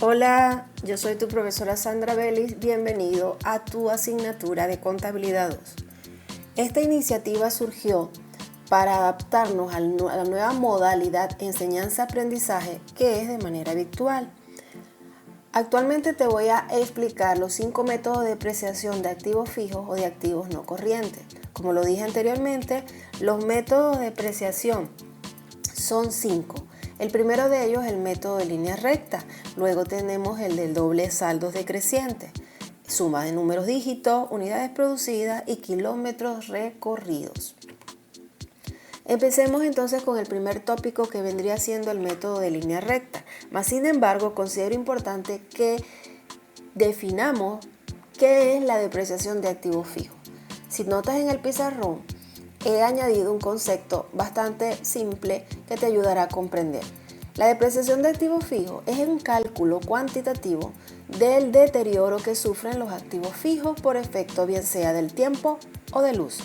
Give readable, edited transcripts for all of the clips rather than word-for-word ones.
Hola, yo soy tu profesora Sandra Vélez, bienvenido a tu asignatura de Contabilidad 2. Esta iniciativa surgió para adaptarnos a la nueva modalidad enseñanza-aprendizaje que es de manera virtual. Actualmente te voy a explicar los 5 métodos de depreciación de activos fijos o de activos no corrientes. Como lo dije anteriormente, los métodos de depreciación son 5. El primero de ellos es el método de línea recta. Luego tenemos el del doble saldos decrecientes, suma de números dígitos, unidades producidas y kilómetros recorridos. Empecemos entonces con el primer tópico, que vendría siendo el método de línea recta. Sin embargo, considero importante que definamos qué es la depreciación de activos fijos. Si notas en el pizarrón, he añadido un concepto bastante simple que te ayudará a comprender. La depreciación de activos fijos es un cálculo cuantitativo del deterioro que sufren los activos fijos por efecto bien sea del tiempo o del uso.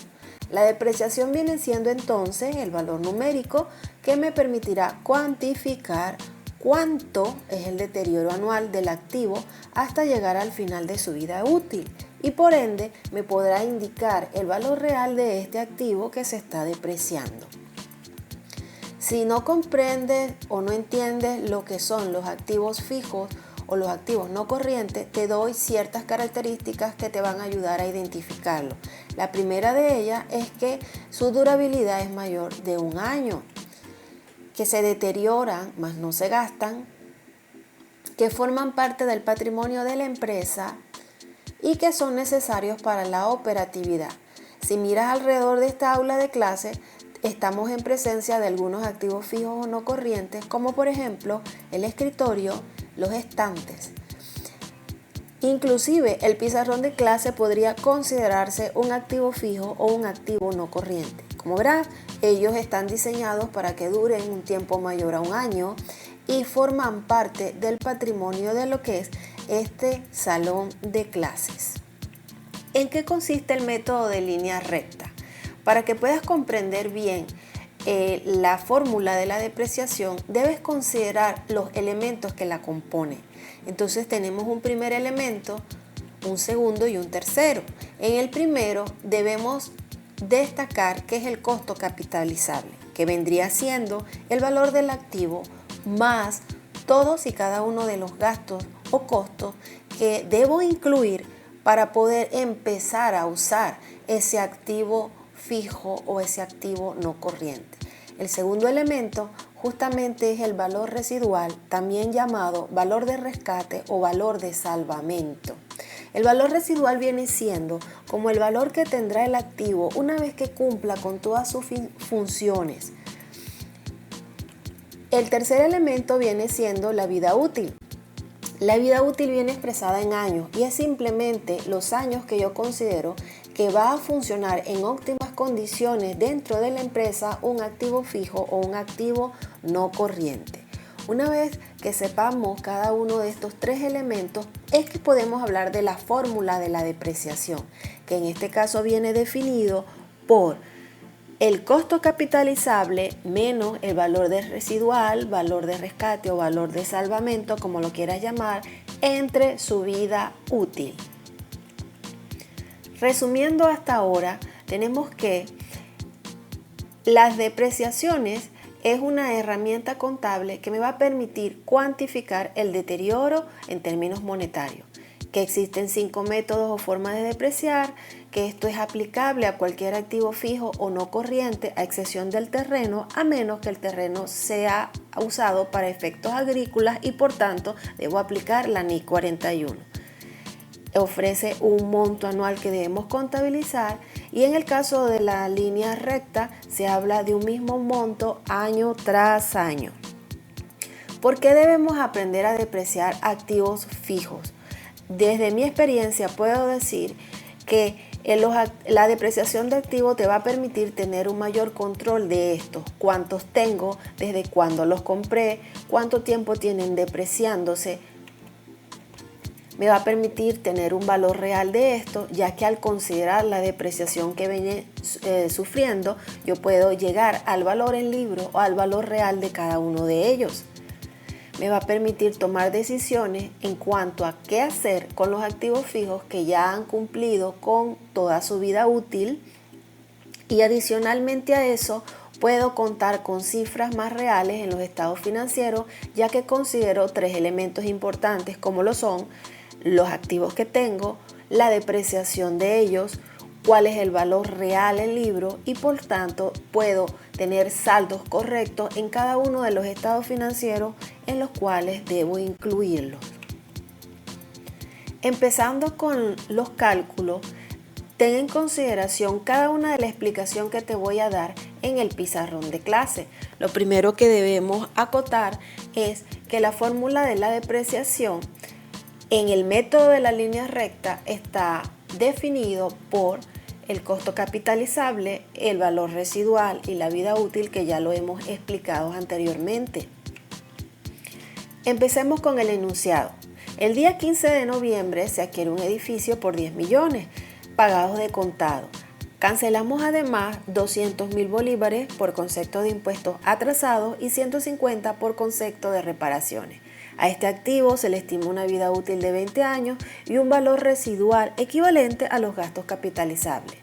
La depreciación viene siendo entonces el valor numérico que me permitirá cuantificar cuánto es el deterioro anual del activo hasta llegar al final de su vida útil, y por ende me podrá indicar el valor real de este activo que se está depreciando. Si no comprendes o no entiendes lo que son los activos fijos o los activos no corrientes, te doy ciertas características que te van a ayudar a identificarlo. La primera de ellas es que su durabilidad es mayor de 1 año, que se deterioran, mas no se gastan, que forman parte del patrimonio de la empresa y que son necesarios para la operatividad. Si miras alrededor de esta aula de clase, estamos en presencia de algunos activos fijos o no corrientes, como por ejemplo el escritorio, los estantes. Inclusive el pizarrón de clase podría considerarse un activo fijo o un activo no corriente. Como verás, ellos están diseñados para que duren un tiempo mayor a 1 año y forman parte del patrimonio de lo que es este salón de clases. ¿En qué consiste el método de línea recta? Para que puedas comprender bien la fórmula de la depreciación, debes considerar los elementos que la componen. Entonces tenemos un primer elemento, un segundo y un tercero. En el primero debemos destacar que es el costo capitalizable, que vendría siendo el valor del activo más todos y cada uno de los gastos o costos que debo incluir para poder empezar a usar ese activo fijo o ese activo no corriente. El segundo elemento justamente es el valor residual, también llamado valor de rescate o valor de salvamento. El valor residual viene siendo como el valor que tendrá el activo una vez que cumpla con todas sus funciones. El tercer elemento viene siendo la vida útil. La vida útil viene expresada en años y es simplemente los años que yo considero que va a funcionar en óptimas condiciones dentro de la empresa un activo fijo o un activo no corriente. Una vez que sepamos cada uno de estos 3 elementos, es que podemos hablar de la fórmula de la depreciación, que en este caso viene definido por el costo capitalizable menos el valor de residual, valor de rescate o valor de salvamento, como lo quieras llamar, entre su vida útil. Resumiendo hasta ahora, tenemos que las depreciaciones es una herramienta contable que me va a permitir cuantificar el deterioro en términos monetarios, que existen 5 métodos o formas de depreciar, que esto es aplicable a cualquier activo fijo o no corriente, a excepción del terreno, a menos que el terreno sea usado para efectos agrícolas y por tanto debo aplicar la NIC 41. Ofrece un monto anual que debemos contabilizar y en el caso de la línea recta se habla de un mismo monto año tras año. ¿Por qué debemos aprender a depreciar activos fijos? Desde mi experiencia puedo decir que la depreciación de activos te va a permitir tener un mayor control de estos, cuántos tengo, desde cuándo los compré, cuánto tiempo tienen depreciándose. Me va a permitir tener un valor real de esto, ya que al considerar la depreciación que viene sufriendo, yo puedo llegar al valor en libro o al valor real de cada uno de ellos. me va a permitir tomar decisiones en cuanto a qué hacer con los activos fijos que ya han cumplido con toda su vida útil, y adicionalmente a eso puedo contar con cifras más reales en los estados financieros, ya que considero 3 elementos importantes como lo son los activos que tengo, la depreciación de ellos, cuál es el valor real del libro, y por tanto puedo tener saldos correctos en cada uno de los estados financieros en los cuales debo incluirlos. Empezando con los cálculos, ten en consideración cada una de la explicación que te voy a dar en el pizarrón de clase. Lo primero que debemos acotar es que la fórmula de la depreciación en el método de la línea recta está definido por el costo capitalizable, el valor residual y la vida útil, que ya lo hemos explicado anteriormente. Empecemos con el enunciado. El día 15 de noviembre se adquiere un edificio por 10 millones pagados de contado. Cancelamos además 200.000 bolívares por concepto de impuestos atrasados y 150 por concepto de reparaciones. A este activo se le estima una vida útil de 20 años y un valor residual equivalente a los gastos capitalizables.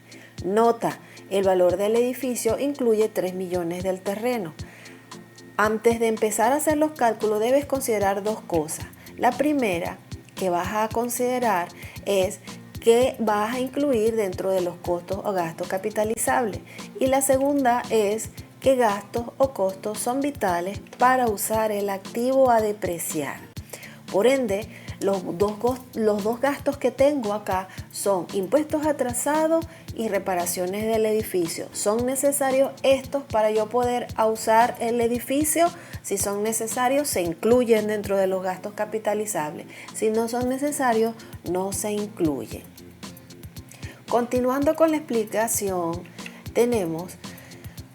Nota, el valor del edificio incluye 3 millones del terreno. Antes de empezar a hacer los cálculos debes considerar 2 cosas. La primera que vas a considerar es qué vas a incluir dentro de los costos o gastos capitalizables. Y la segunda es qué gastos o costos son vitales para usar el activo a depreciar. Por ende, los dos gastos que tengo acá son impuestos atrasados y reparaciones del edificio. ¿Son necesarios estos para yo poder usar el edificio? Si son necesarios, se incluyen dentro de los gastos capitalizables. Si no son necesarios, no se incluyen. Continuando con la explicación, tenemos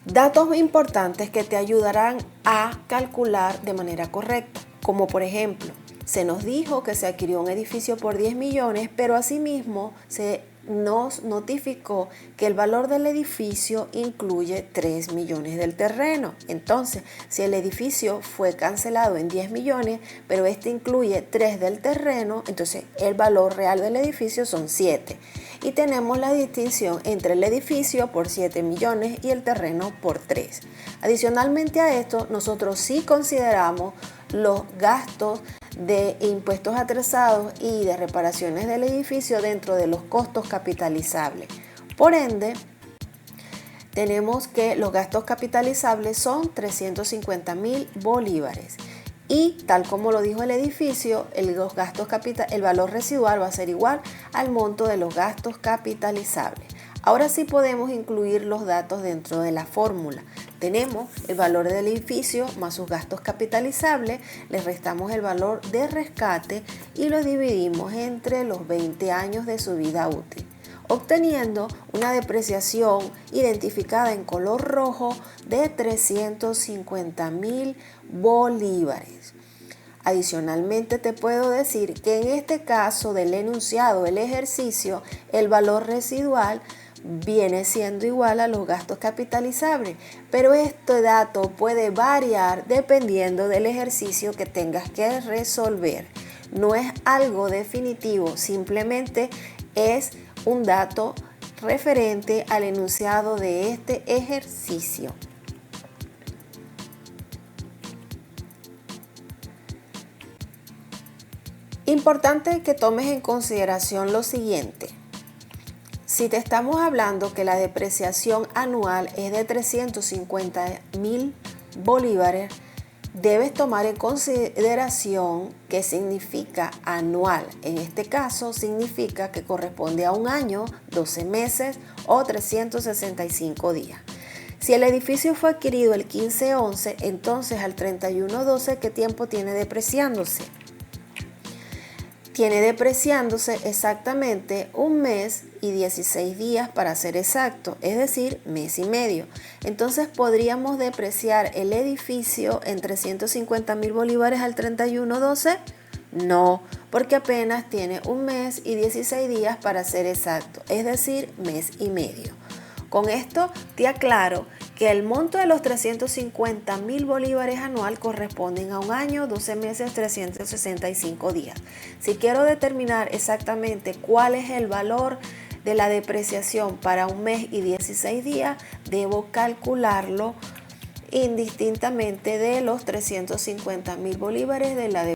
datos importantes que te ayudarán a calcular de manera correcta, como por ejemplo, se nos dijo que se adquirió un edificio por 10 millones, pero asimismo se nos notificó que el valor del edificio incluye 3 millones del terreno. Entonces, si el edificio fue cancelado en 10 millones, pero este incluye 3 del terreno, entonces el valor real del edificio son 7. Y tenemos la distinción entre el edificio por 7 millones y el terreno por 3. Adicionalmente a esto, nosotros sí consideramos los gastos de impuestos atrasados y de reparaciones del edificio dentro de los costos capitalizables. Por ende, tenemos que los gastos capitalizables son 350.000 bolívares. Y tal como lo dijo el edificio, el valor residual va a ser igual al monto de los gastos capitalizables. Ahora sí podemos incluir los datos dentro de la fórmula. Tenemos el valor del edificio más sus gastos capitalizables, le restamos el valor de rescate y lo dividimos entre los 20 años de su vida útil, obteniendo una depreciación identificada en color rojo de 350.000 bolívares. Adicionalmente te puedo decir que en este caso del enunciado del ejercicio, el valor residual viene siendo igual a los gastos capitalizables, pero este dato puede variar dependiendo del ejercicio que tengas que resolver. No es algo definitivo, simplemente es un dato referente al enunciado de este ejercicio. Importante que tomes en consideración lo siguiente. Si te estamos hablando que la depreciación anual es de 350.000 bolívares, debes tomar en consideración qué significa anual. En este caso significa que corresponde a un año, 12 meses o 365 días. Si el edificio fue adquirido el 15/11, entonces al 31/12, ¿qué tiempo tiene depreciándose? Tiene depreciándose exactamente un mes y 16 días para ser exacto, es decir, mes y medio. Entonces podríamos depreciar el edificio en 350.000 bolívares al 31/12. No, porque apenas tiene un mes y 16 días para ser exacto, es decir, mes y medio. Con esto te aclaro que el monto de los 350.000 bolívares anual corresponden a un año, 12 meses, 365 días. Si quiero determinar exactamente cuál es el valor de la depreciación para un mes y 16 días, debo calcularlo indistintamente de los 350.000 bolívares de la depreciación.